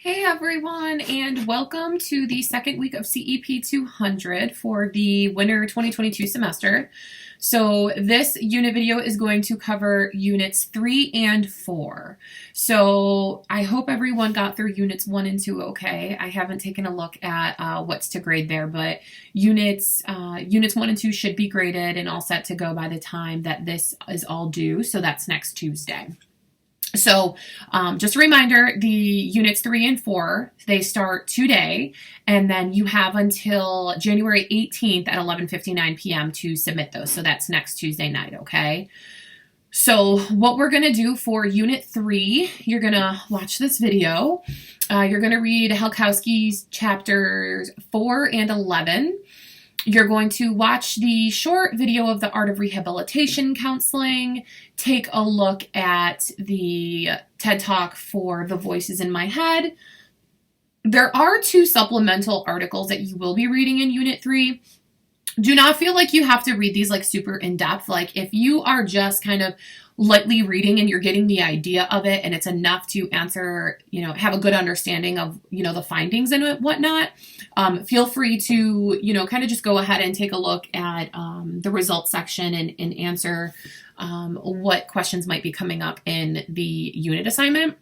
Hey everyone, and welcome to the second week of CEP 200 for the winter 2022 semester. So this unit video is going to cover units 3 and 4. So I hope everyone got through units 1 and 2 okay. I haven't taken a look at what's to grade there, but units 1 and 2 should be graded and all set to go by the time that this is all due. So that's next Tuesday. So just a reminder, the units 3 and 4, they start today, and then you have until January 18th at 11:59 p.m. to submit those. So that's next Tuesday night, okay? So what we're going to do for unit 3, you're going to watch this video. You're going to read Halkowski's chapters 4 and 11. You're going to watch the short video of the Art of Rehabilitation Counseling, take a look at the TED Talk for The Voices in My Head. There are 2 supplemental articles that you will be reading in Unit 3. Do not feel like you have to read these like super in depth. Like if you are just kind of lightly reading and you're getting the idea of it and it's enough to answer, have a good understanding of, the findings and whatnot, feel free to, kind of just go ahead and take a look at the results section and answer what questions might be coming up in the unit assignment.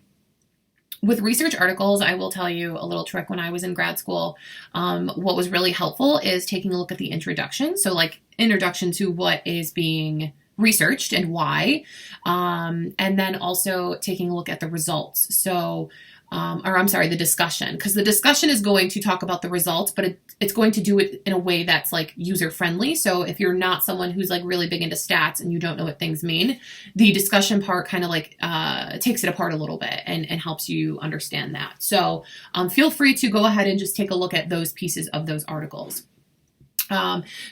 With research articles, I will tell you a little trick when I was in grad school. What was really helpful is taking a look at the introduction. So like introduction to what is being researched and why, and then also taking a look at the results. So, the discussion, because the discussion is going to talk about the results, but it's going to do it in a way that's like user friendly. So if you're not someone who's like really big into stats and you don't know what things mean, the discussion part kind of like takes it apart a little bit and helps you understand that. So feel free to go ahead and just take a look at those pieces of those articles.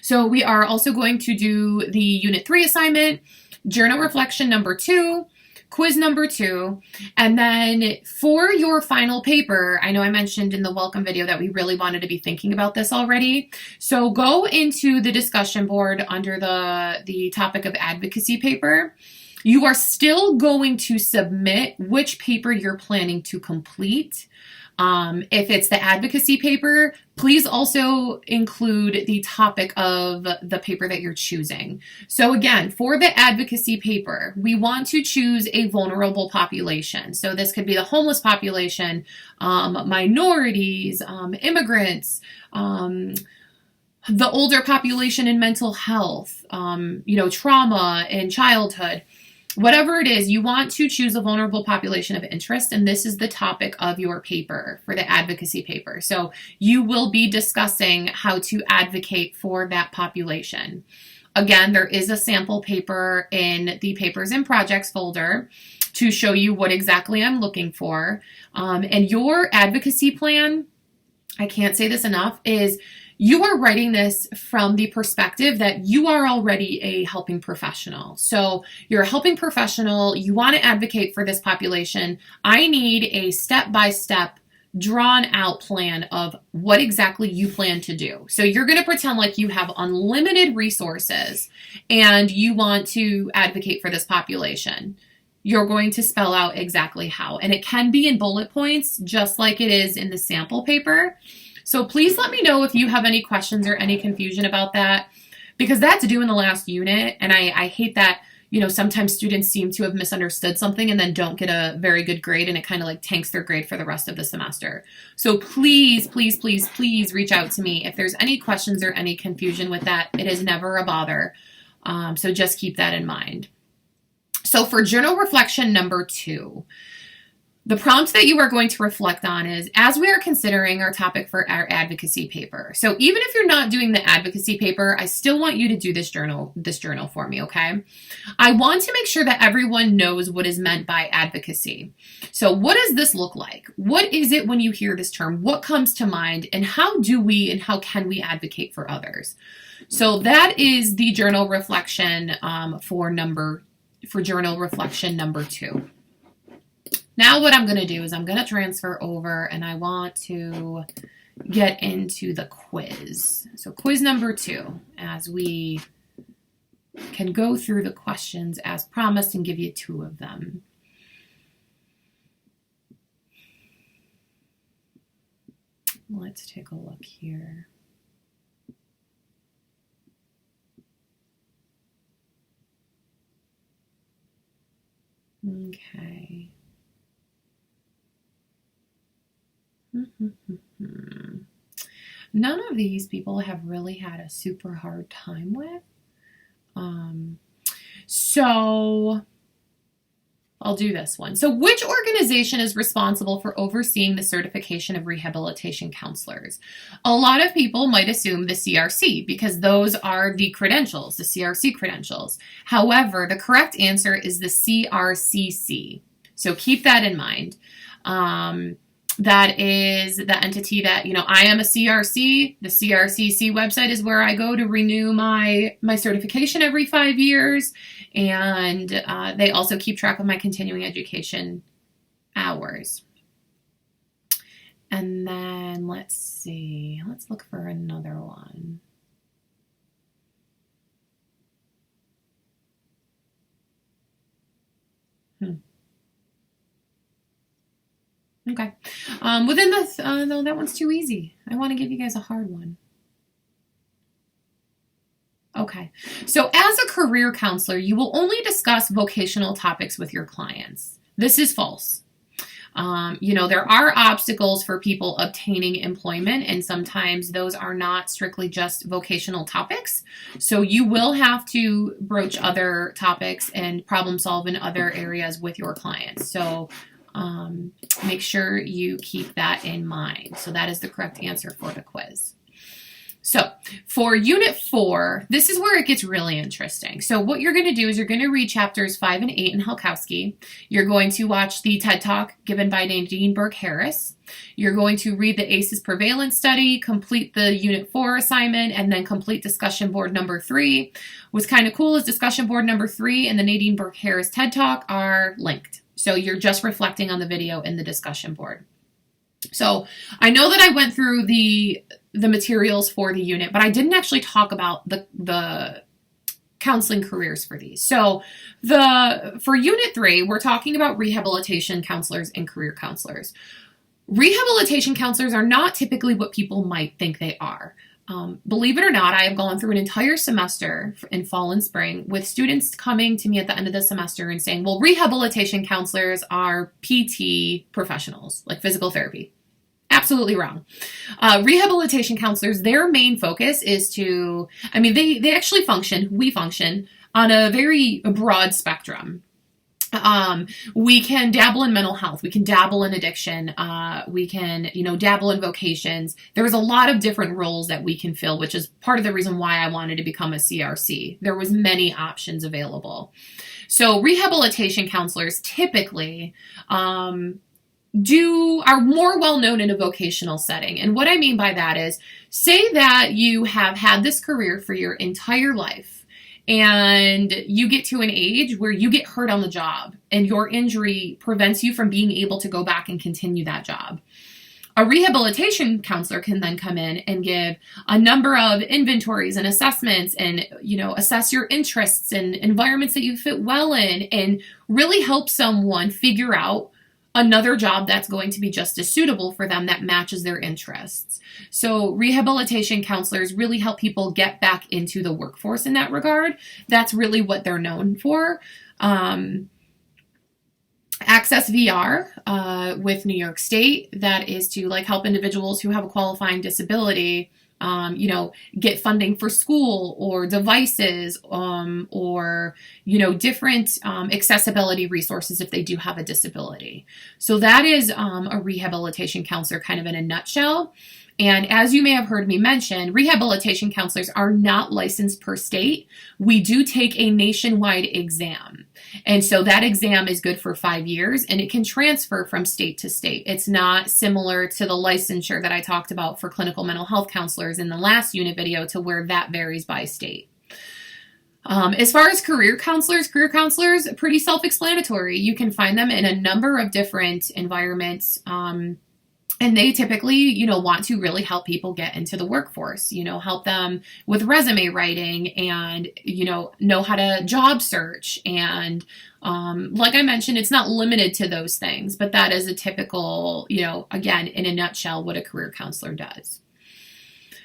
So we are also going to do the Unit 3 assignment, journal reflection number 2, quiz number 2, and then for your final paper, I know I mentioned in the welcome video that we really wanted to be thinking about this already. So go into the discussion board under the topic of advocacy paper. You are still going to submit which paper you're planning to complete. If it's the advocacy paper, please also include the topic of the paper that you're choosing. So again, for the advocacy paper, we want to choose a vulnerable population. So this could be the homeless population, minorities, immigrants, the older population in mental health, trauma in childhood. Whatever it is, you want to choose a vulnerable population of interest, and this is the topic of your paper for the advocacy paper. So you will be discussing how to advocate for that population. Again, there is a sample paper in the Papers and Projects folder to show you what exactly I'm looking for. And your advocacy plan, I can't say this enough, is you are writing this from the perspective that you are already a helping professional. So you're a helping professional, you want to advocate for this population. I need a step-by-step drawn out plan of what exactly you plan to do. So you're going to pretend like you have unlimited resources and you want to advocate for this population. You're going to spell out exactly how. And it can be in bullet points, just like it is in the sample paper. So please let me know if you have any questions or any confusion about that, because that's due in the last unit. And I hate that, sometimes students seem to have misunderstood something and then don't get a very good grade, and it kind of like tanks their grade for the rest of the semester. So please, please, please, please reach out to me if there's any questions or any confusion with that. It is never a bother. So just keep that in mind. So for journal reflection number 2, the prompt that you are going to reflect on is, as we are considering our topic for our advocacy paper. So even if you're not doing the advocacy paper, I still want you to do this journal for me, okay? I want to make sure that everyone knows what is meant by advocacy. So what does this look like? What is it when you hear this term? What comes to mind? And how do we and how can we advocate for others? So that is the journal reflection for journal reflection number 2. Now what I'm going to do is I'm going to transfer over and I want to get into the quiz. So quiz number 2, as we can go through the questions as promised and give you 2 of them. let's take a look here. Okay. None of these people have really had a super hard time with. So I'll do this one. So which organization is responsible for overseeing the certification of rehabilitation counselors? A lot of people might assume the CRC because those are the credentials, the CRC credentials. However, the correct answer is the CRCC. So keep that in mind. That is the entity that, I am a CRC. The CRCC website is where I go to renew my certification every 5 years. And they also keep track of my continuing education hours. And then let's see. Let's look for another one. Okay. Within the, no, that one's too easy. I want to give you guys a hard one. Okay. So as a career counselor, you will only discuss vocational topics with your clients. This is false. There are obstacles for people obtaining employment, and sometimes those are not strictly just vocational topics. So you will have to broach other topics and problem solve in other areas with your clients. So make sure you keep that in mind. So that is the correct answer for the quiz. So for Unit 4, this is where it gets really interesting. So what you're going to do is you're going to read chapters 5 and 8 in Halkowski. You're going to watch the TED Talk given by Nadine Burke-Harris. You're going to read the ACEs Prevalence Study, complete the Unit 4 assignment, and then complete discussion board number 3. What's kind of cool is discussion board number 3 and the Nadine Burke-Harris TED Talk are linked. So you're just reflecting on the video in the discussion board. So I know that I went through the materials for the unit, but I didn't actually talk about the counseling careers for these. So for Unit 3, we're talking about rehabilitation counselors and career counselors. Rehabilitation counselors are not typically what people might think they are. Believe it or not, I have gone through an entire semester in fall and spring with students coming to me at the end of the semester and saying, well, rehabilitation counselors are PT professionals, like physical therapy. Absolutely wrong. Rehabilitation counselors, their main focus is they actually we function on a very broad spectrum. We can dabble in mental health. We can dabble in addiction. We can, dabble in vocations. There's a lot of different roles that we can fill, which is part of the reason why I wanted to become a CRC. There was many options available. So rehabilitation counselors typically, are more well known in a vocational setting. And what I mean by that is, say that you have had this career for your entire life, and you get to an age where you get hurt on the job and your injury prevents you from being able to go back and continue that job. A rehabilitation counselor can then come in and give a number of inventories and assessments and, assess your interests and environments that you fit well in and really help someone figure out another job that's going to be just as suitable for them that matches their interests. So rehabilitation counselors really help people get back into the workforce in that regard. That's really what they're known for. Access VR with New York State, that is to help individuals who have a qualifying disability get funding for school or devices, or, different accessibility resources if they do have a disability. So that is a rehabilitation counselor kind of in a nutshell. And as you may have heard me mention, rehabilitation counselors are not licensed per state. We do take a nationwide exam. And so that exam is good for 5 years and it can transfer from state to state. It's not similar to the licensure that I talked about for clinical mental health counselors in the last unit video, to where that varies by state. As far as career counselors, pretty self-explanatory. You can find them in a number of different environments. And they typically, want to really help people get into the workforce, help them with resume writing and, know how to job search. And like I mentioned, it's not limited to those things, but that is a typical, again, in a nutshell, what a career counselor does.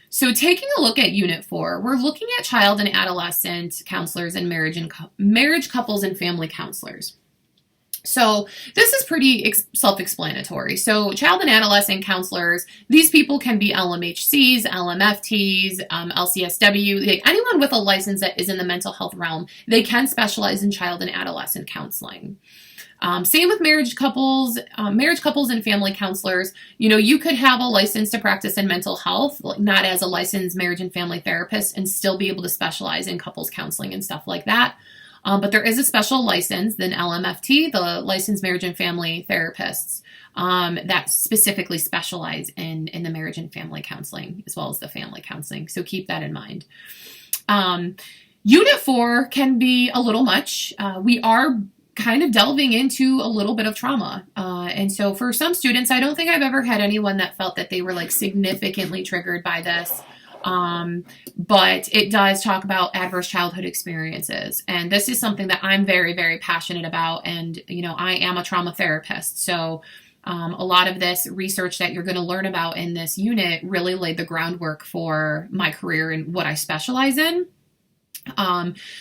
So taking a look at Unit 4, we're looking at child and adolescent counselors and marriage couples and family counselors. So this is pretty self-explanatory. So child and adolescent counselors, these people can be LMHCs, LMFTs, LCSW, anyone with a license that is in the mental health realm, they can specialize in child and adolescent counseling. Same with marriage couples and family counselors. You could have a license to practice in mental health, not as a licensed marriage and family therapist, and still be able to specialize in couples counseling and stuff like that. But there is a special license, the LMFT, the Licensed Marriage and Family Therapists, that specifically specialize in the marriage and family counseling as well as the family counseling. So keep that in mind. Unit 4 can be a little much. We are kind of delving into a little bit of trauma. And so for some students, I don't think I've ever had anyone that felt that they were like significantly triggered by this. But it does talk about adverse childhood experiences. And this is something that I'm very, very passionate about. And, I am a trauma therapist. So a lot of this research that you're going to learn about in this unit really laid the groundwork for my career and what I specialize in.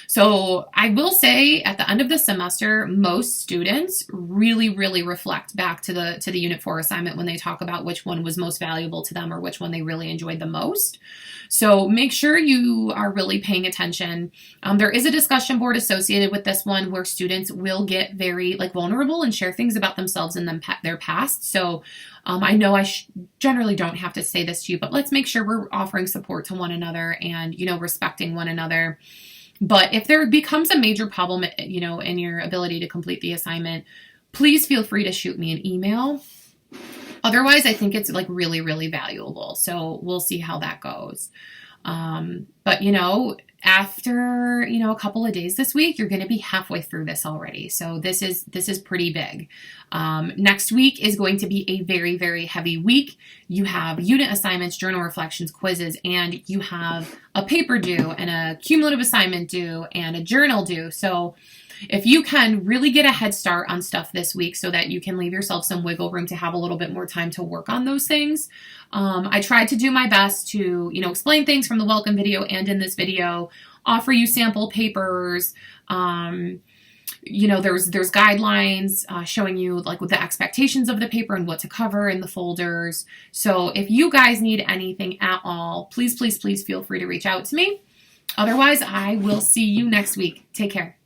So I will say at the end of the semester, most students really, really reflect back to the Unit 4 assignment when they talk about which one was most valuable to them or which one they really enjoyed the most. So make sure you are really paying attention. There is a discussion board associated with this one where students will get very vulnerable and share things about themselves and their past. So I know I generally don't have to say this to you, but let's make sure we're offering support to one another and, respecting one another. But if there becomes a major problem, in your ability to complete the assignment, please feel free to shoot me an email. Otherwise, I think it's really, really valuable. So we'll see how that goes. But after, a couple of days this week, you're going to be halfway through this already. So this is pretty big. Next week is going to be a very, very heavy week. You have unit assignments, journal reflections, quizzes, and you have a paper due and a cumulative assignment due and a journal due. So if you can really get a head start on stuff this week so that you can leave yourself some wiggle room to have a little bit more time to work on those things. I tried to do my best to, explain things from the welcome video and in this video, offer you sample papers. There's guidelines showing you with the expectations of the paper and what to cover in the folders. So if you guys need anything at all, please, please, please feel free to reach out to me. Otherwise, I will see you next week. Take care.